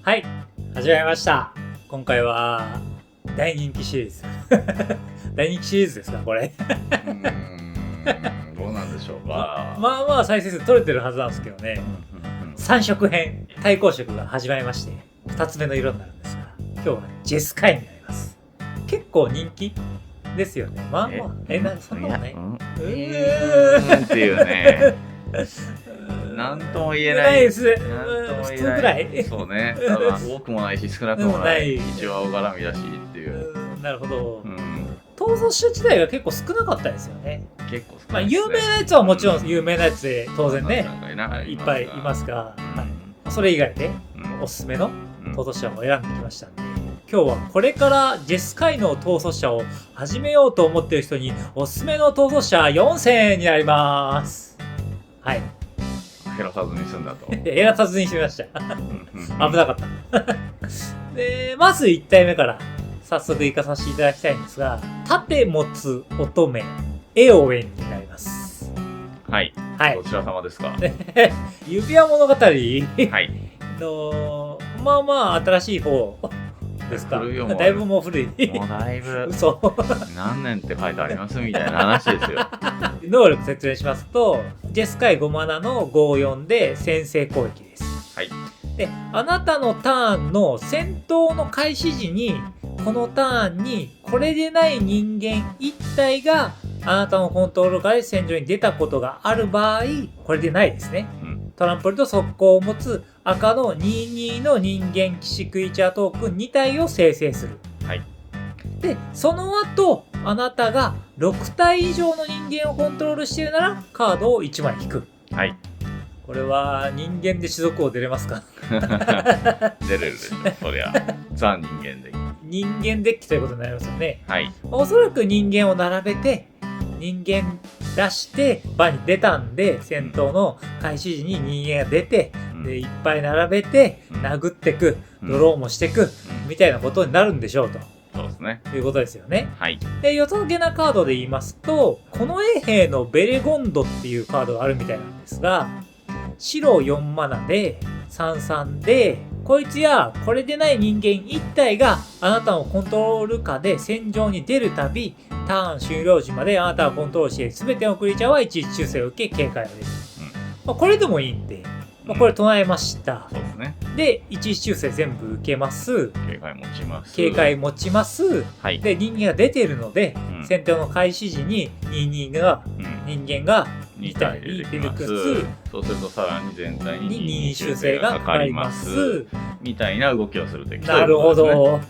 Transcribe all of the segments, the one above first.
はい、始まりました。今回は大人気シリーズ大人気シリーズですかこれどうなんでしょうか。まあまあ再生数取れてるはずなんですけどね、3色編対抗色が始まりまして2つ目の色になるんですが、今日はジェスカイになります。結構人気ですよね。まあまあそんなことないっていうねなんとも言えないです。なんとも言えない普通ぐらいそうね。多分多くもないし少なくもない一応絡みだしっていう。なるほど。逃走者自体が結構少なかったですよね。結構少まあないですね。有名なやつはもちろん有名なやつで当然ね、いっぱいいますが、それ以外でおすすめの逃走者を選んできましたんで、今日はこれからジェスカイの逃走者を始めようと思っている人におすすめの逃走者4選になります。はい。減らさずに済んだと。減らさずにしました。危なかった。で、まず1体目から早速行かさせていただきたいんですが、盾持つ乙女、エオウェンになります。はい。はい。どちら様ですか。指輪物語はい。の、まあまあ新しい方ですか。だいぶもう古い。もうだいぶ。嘘。何年って書いてありますみたいな話ですよ。能力説明しますと、ジェスカイ5マナの5-4で先制攻撃です。はい。で、あなたのターンの戦闘の開始時に、このターンにこれでない人間1体があなたのコントロール下で戦場に出たことがある場合、これでないですね。トランポリンと速攻を持つ赤の22の人間騎士クリーチャートークン2体を生成する。はい。で、その後、あなたが6体以上の人間をコントロールしているなら、カードを1枚引く。はい。これは人間で種族王出れますか出れるでしょ、そりゃ。ザ人間で。人間デッキということになりますよね。はい。おそらく人間を並べて、人間出して場に出たんで、戦闘の開始時に人間が出て、でいっぱい並べて、殴ってく、ドローもしてく、みたいなことになるんでしょうと。そうですね。いうことですよね。はい。で、よそげなカードで言いますと、この衛兵のベレゴンドっていうカードがあるみたいなんですが、白4マナで33で、こいつやこれでない人間1体があなたのコントロール下で戦場に出るたび、ターン終了時まであなたがコントロールしている全てのクリーチャーは一時修正を受け警戒を入れる。これでもいいんで、これ唱えました。そうですね。で、一時修正全部受けます。警戒持ちます。警戒持ちます。はい。で、人間が出ているので、戦闘の開始時に人間が2体に出てくる。そうするとさらに全体に2修正がかかります。みたいな動きをする敵。なるほど。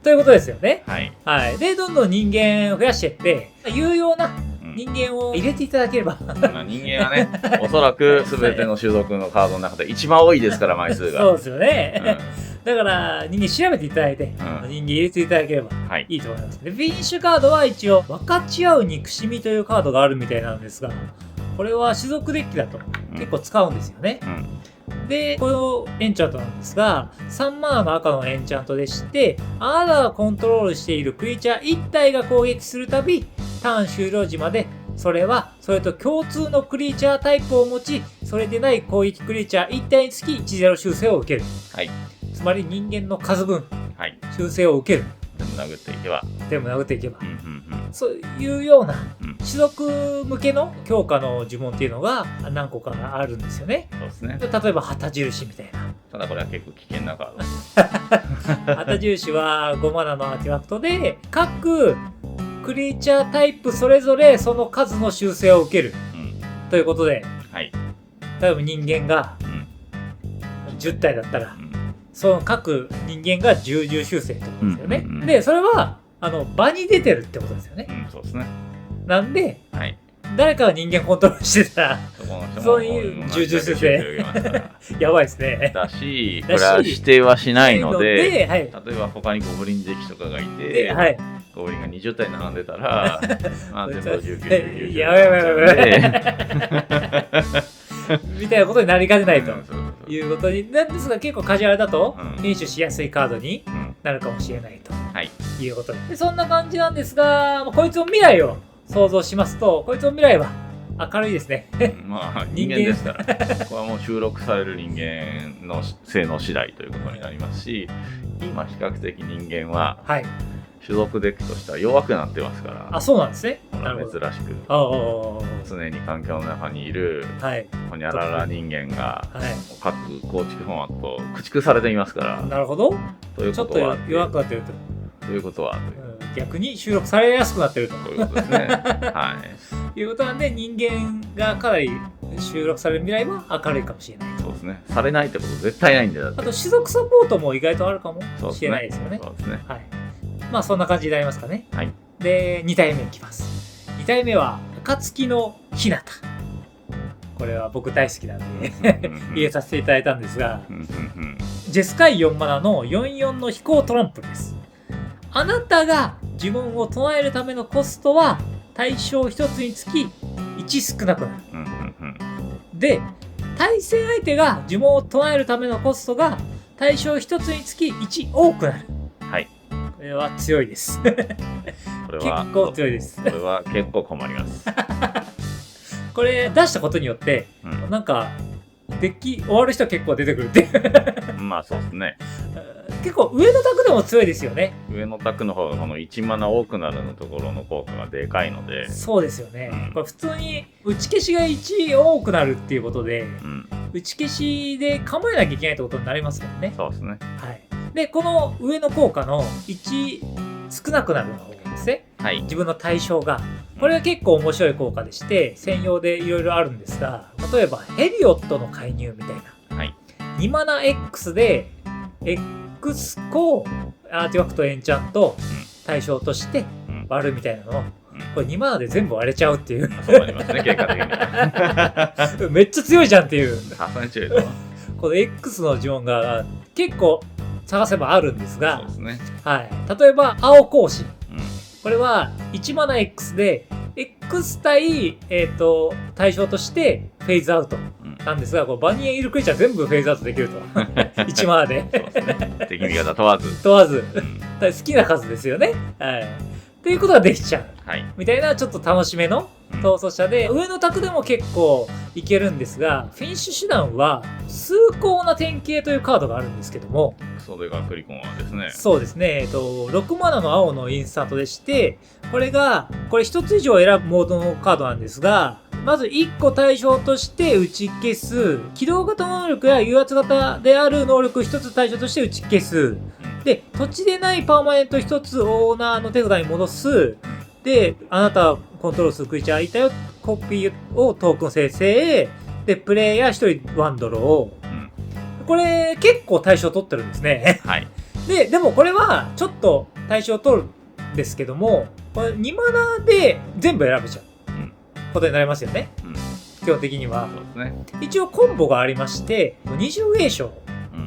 ということですよね。はい。はい。で、どんどん人間を増やしていって、有用な人間を入れていただければ。人間はね、おそらく全ての種族のカードの中で一番多いですから、枚数が。そうですよね。だから人間調べていただいて、人間入れていただければいいと思います。で、フィニッシュカードは一応、分かち合う憎しみというカードがあるみたいなんですが、これは種族デッキだと結構使うんですよね。で、このエンチャントなんですが、3マナの赤のエンチャントでして、あなたがコントロールしているクリーチャー1体が攻撃するたび、ターン終了時まで、それと共通のクリーチャータイプを持ち、それでない攻撃クリーチャー1体につき1-0修正を受ける。はい。つまり人間の数分、修正を受ける。全部殴っていけば。そういうような、種族向けの強化の呪文っていうのが何個かあるんですよね。そうですね。例えば旗印みたいな。ただこれは結構危険なカード。旗印は5マナのアーティファクトで、各クリーチャータイプそれぞれその数の修正を受ける。ということで、例えば人間が10体だったら、その各人間が10修正ってことですよね。で、それは場に出てるってことですよね。そうですね。なんで、誰かが人間コントロールしてたら、そういう10修正やばいですね。だし、これは指定はしないので、例えば他にゴブリンデッキとかがいて、ゴブリンが20体並んでたら、まあ全部19、やばいみたいなことになりかねないということになんですが、結構カジュアルだと編集しやすいカードになるかもしれないということで、そんな感じなんですが、こいつの未来を想像しますと、こいつの未来は明るいですね。まあ人間ですから、ここはもう収録される人間の性能次第ということになりますし、今比較的人間は種族デッキとしては弱くなってますから。あ、そうなんですね。珍しく常に環境の中にいるホニャララ人間が各構築フォーマット駆逐されていますから。なるほど。ということはちょっと弱くなってるということは逆に収録されやすくなってるということですね。はい。いうことなんで、人間がかなり収録される未来は明るいかもしれない。そうですね。されないってこと絶対ないんで。あと種族サポートも意外とあるかもしれないですよね。そうですね。はい。まあそんな感じになりますかね。はい。で、2体目いきます。2体目は暁の日向。これは僕大好きなんで入れさせていただいたんですが、ジェスカイ4マナの44の飛行トランプです。あなたが呪文を唱えるためのコストは対象1つにつき1少なくなる。で、対戦相手が呪文を唱えるためのコストが対象1つにつき1多くなる。はい。これは強いです。これは結構強いです。これは結構困ります。これ出したことによって、なんかデッキ終わる人は結構出てくるってまあそうですね。結構上の卓でも強いですよね。上の卓の方がこの1マナ多くなるのところの効果がでかいので。そうですよね。これ普通に打ち消しが1多くなるっていうことで、打ち消しで構えなきゃいけないってことになりますもんね。そうですね。はい。で、この上の効果の1少なくなるの方ですね。はい。自分の対象が。これは結構面白い効果でして、専用でいろいろあるんですが、例えばヘリオットの介入みたいな。はい。2マナ X で、X 個アーティファクトエンチャント対象として割るみたいなのを、これ2マナで全部割れちゃうっていう。そうなりますね、結果的に。めっちゃ強いじゃんっていう。さすがに強いぞ。この X の呪文が結構探せばあるんですが、そうですね。はい。例えば、青格子。これは1マナ X で、X 対、対象としてフェイズアウトなんですが、こうバニーエンイルクリーチャー全部フェイズアウトできると。1マナで。そうですね。敵味方問わず。問わず。好きな数ですよね。はい。っていうことができちゃう。はい。みたいなちょっと楽しめの逃走者で、上の卓でも結構いけるんですが、フィニッシュ手段は崇高な典型というカードがあるんですけども、それがクリコンはですね。そうですね。6マナの青のインスタントでして、これ1つ以上選ぶモードのカードなんですが、まず1個対象として打ち消す。起動型能力や油圧型である能力1つ対象として打ち消す。で、土地でないパーマネント1つオーナーの手札に戻す。で、あなたコントロールするクリーチャーいたよ。コピーをトークン生成。で、プレイヤー1人ワンドロー。これ結構対象取ってるんですね。はい。でもこれはちょっと対象取るんですけども、これ2マナで全部選べちゃうことになりますよね。基本的には。そうですね。一応コンボがありまして、20栄翔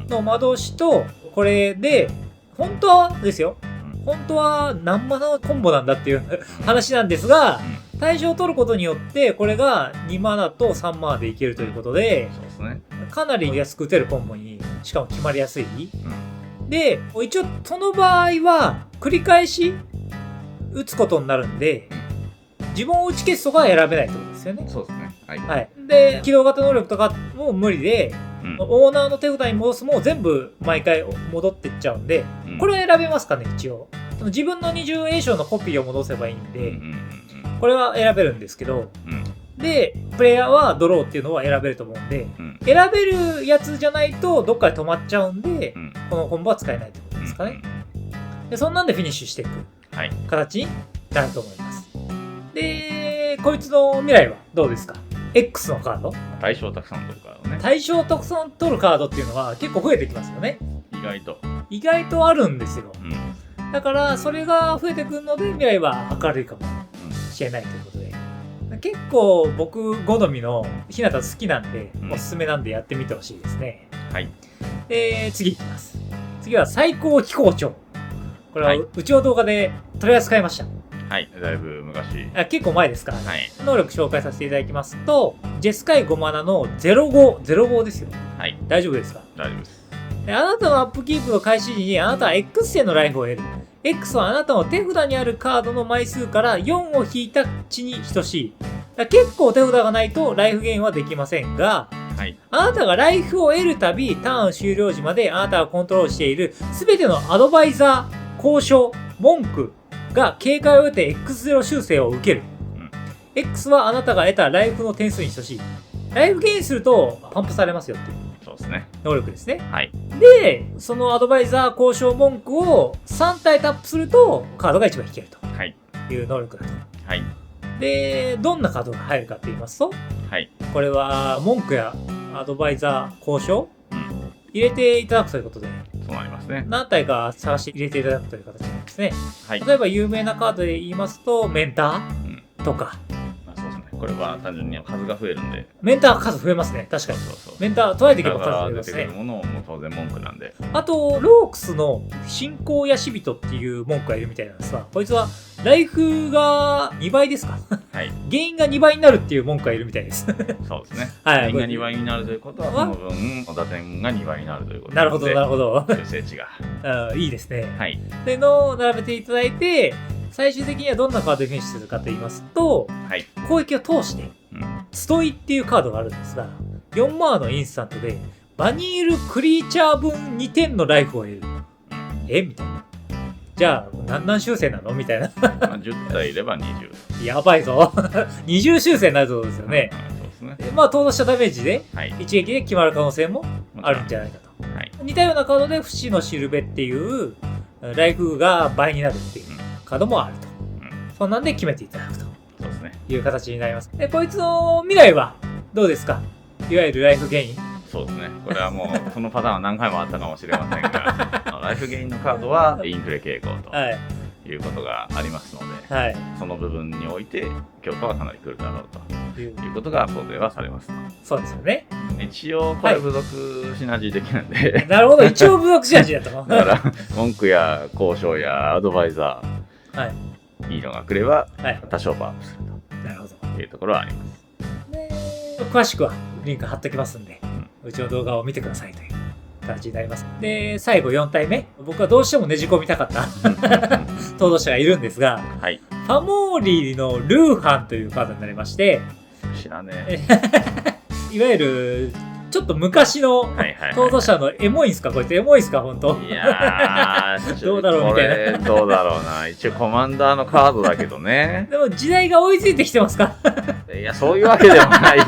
の魔導士と、これで、本当はですよ。本当は何マナコンボなんだっていう話なんですが、対象を取ることによって、これが2マナと3マナでいけるということで、そうですね。かなり安く打てるコンボに、しかも決まりやすい。で、一応その場合は、繰り返し打つことになるんで、自分を打ち消すとかは選べないってことですよね。そうですね。はい。はい。で、起動型能力とかも無理で、オーナーの手札に戻すも全部毎回戻っていっちゃうんで、これは選べますかね、一応。自分の20栄翔のコピーを戻せばいいんで、これは選べるんですけど、で、プレイヤーはドローっていうのは選べると思うんで、選べるやつじゃないとどっかで止まっちゃうんで、このコンボは使えないってことですかね。で、そんなんでフィニッシュしていく形になると思います。で、こいつの未来はどうですか？ X のカード？対象たくさん取るカードね。対象たくさん取るカードっていうのは結構増えてきますよね。意外とあるんですよ。だからそれが増えてくるので未来は明るいかもしれないということで、結構僕好みの日向好きなんで、おすすめなんでやってみてほしいですね。はい。次いきます。次は最高機構長。これはうちの動画で取り扱いました。はい、だいぶ昔。結構前ですから、はい。能力紹介させていただきますと、ジェスカイ5マナの05ですよ。はい。大丈夫ですか？大丈夫です。で、あなたのアップキープの開始時にあなたは X 線のライフを得る。X はあなたの手札にあるカードの枚数から4を引いた値に等しい。だ結構手札がないとライフゲインはできませんが、はい、あなたがライフを得るたびターン終了時まであなたがコントロールしている全てのアドバイザー、交渉、文句が警戒を得て X0 修正を受ける。X はあなたが得たライフの点数に等しい。ライフゲインするとパンプされますよっていう。そうですね。能力ですね。はい。で、そのアドバイザー交渉文句を3体タップするとカードが1枚引けるという能力だと。はい。で、どんなカードが入るかって言いますと、はい。これは文句やアドバイザー交渉、入れていただくということで、そうなりますね。何体か探して入れていただくという形になりますね。はい。例えば有名なカードで言いますと、メンターとか。そうですね。これは単純に数が増えるんで。メンター数増えますね。確かに。メンター捉えていけば数増えますね。出てくるものも当然文句なんで。あと、ロークスの信仰やし人っていう文句がいるみたいなんですが、こいつはライフが2倍ですかはい。原因が2倍になるっていう文句がいるみたいです。そうですね。はい。原因が2倍になるということは、その分、打点が2倍になるということなるほど、なるほど。修正値が。いいですね。はい。というのを並べていただいて、最終的にはどんなカードをフィニッシュするかと言いますと、はい、攻撃を通して、ストイっていうカードがあるんですが、4マーのインスタントで、バニールクリーチャー分2点のライフを得る。みたいな。じゃあ、何修正なのみたいな。10体いれば20。やばいぞ。20修正になるってことですよね。そうですね。まあ、投動したダメージで、一撃で決まる可能性もあるんじゃないかと。はい、似たようなカードで、不死のしるべっていう、ライフが倍になるっていうカードもあると。そんなんで決めていただくと。そうですね。いう形になります。で、こいつの未来はどうですか？いわゆるライフゲイン。そうですね。これはもう、そのパターンは何回もあったかもしれませんが、ライフゲインのカードはインフレ傾向ということがありますので、はい、その部分において強化はかなり来るだろうということが想定はされます。そうですよね。一応、これ付属シナジー的なんで、はい、なるほど、一応付属シナジーだと。だから、文句や交渉やアドバイザー、はい、いいのが来れば、多少パワーアップすると。なるほど。いうところはあります。詳しくはリンク貼っておきますんで、うちの動画を見てくださいという形になります。で、最後4体目。僕はどうしてもねじ込みたかった登場者がいるんですが、はい、ファモーリーのルーハンというカードになりまして、知らねえ。いわゆる、ちょっと昔の登場者のエモいんすかこいつエモいんすか本当。いやー、どうだろうみたいな。どうだろうな。一応コマンダーのカードだけどね。でも時代が追いついてきてますかいや、そういうわけでもない。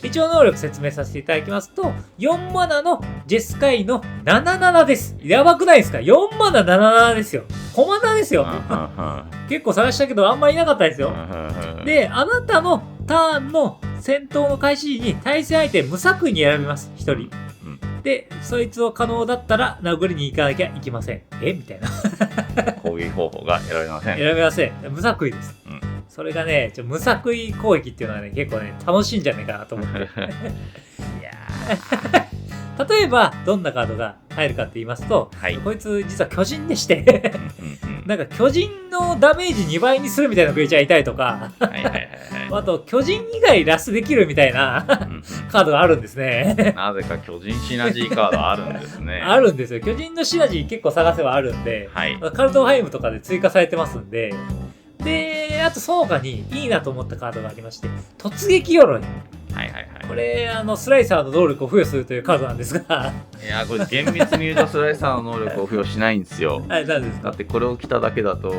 一応能力説明させていただきますと、4マナのジェスカイの77です。やばくないですか ?4 マナ77ですよ。コマンダーですよ。結構探したけどあんまりいなかったですよ。で、あなたのターンの戦闘の開始時に対戦相手無作為に選びます。1人。で、そいつを可能だったら殴りに行かなきゃいけません。みたいな。攻撃方法が選べません。選べません。無作為です。それがね、無作為攻撃っていうのはね、結構ね、楽しいんじゃないかなと思って。いや例えば、どんなカードが入るかって言いますと、はい、こいつ実は巨人でしてなんか巨人のダメージ2倍にするみたいなクリーチャーいたりとか、あと巨人以外ラスできるみたいなカードがあるんですね。なぜか巨人シナジーカードあるんですね。あるんですよ。巨人のシナジー結構探せばあるんで、はい、カルトハイムとかで追加されてますんで、で、あとその他にいいなと思ったカードがありまして、突撃鎧。これ、スライサーの能力を付与するというカードなんですが。いや、これ厳密に言うとスライサーの能力を付与しないんですよ。はい、なんですか。だってこれを着ただけだと、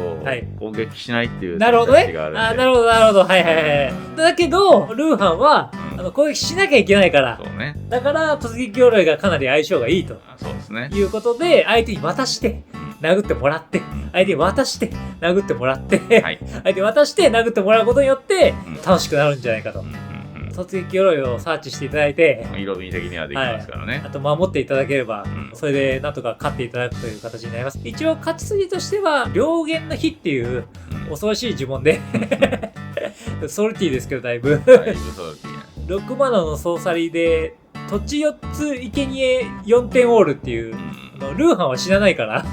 攻撃しないっていうなるほどね。なるほど、なるほど。はいはいはい。だけど、ルーハンは、攻撃しなきゃいけないから。そうね。だから、突撃鎧がかなり相性がいいと。そうですね。いうことで、相手に渡して、殴ってもらって、相手に渡して、殴ってもらって、相手に渡して、殴ってもらうことによって、楽しくなるんじゃないかと。突撃鎧をサーチしていただいて、色味的にはできますからね。あと守っていただければ、それでなんとか勝っていただくという形になります。一応勝ち筋としては、両弦の火っていう恐ろしい呪文で、ソルティですけどだいぶ。6マナのソーサリーで、土地4つ生贄4点オールっていう、ルーハンは死なないから、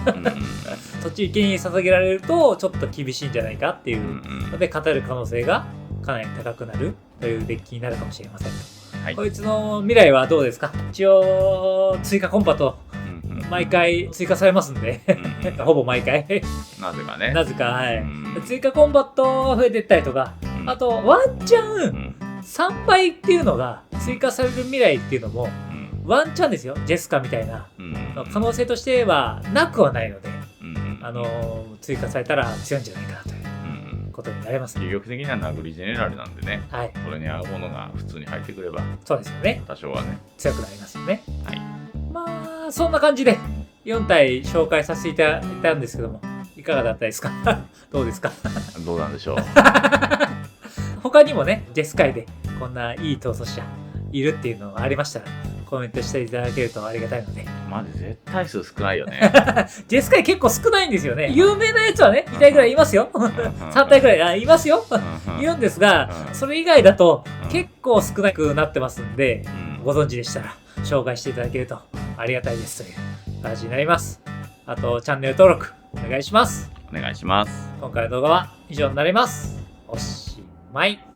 土地生贄捧げられるとちょっと厳しいんじゃないかっていうので、勝てる可能性がかなり高くなるというデッキになるかもしれません。はい、こいつの未来はどうですか？一応追加コンパと毎回追加されますんで、ほぼ毎回。なぜかね。なぜか、はい。追加コンバットが増えていったりとか、あと、ワンチャン、3倍っていうのが追加される未来っていうのも、ワンチャンですよ。ジェスカみたいな。可能性としてはなくはないので、追加されたら強いんじゃないかなということになります。究極的には殴りジェネラルなんでね、はい、それに合うものが普通に入ってくれば、そうですよね。多少はね、強くなりますよね。はい。まあ、そんな感じで4体紹介させていただいたんですけども、いかがだったですか？どうですか？どうなんでしょう。他にもね、ジェス界でこんないい逃走者いるっていうのがありましたら、コメントしていただけるとありがたいので。マジ絶対数少ないよね。ジェス界結構少ないんですよね。有名なやつはね、2体ぐらいいますよ。3体ぐらいいますよ。いるんですが、それ以外だと結構少なくなってますんで、ご存知でしたら紹介していただけるとありがたいですという感じになります。あと、チャンネル登録お願いします。お願いします。今回の動画は以上になります。おしまい。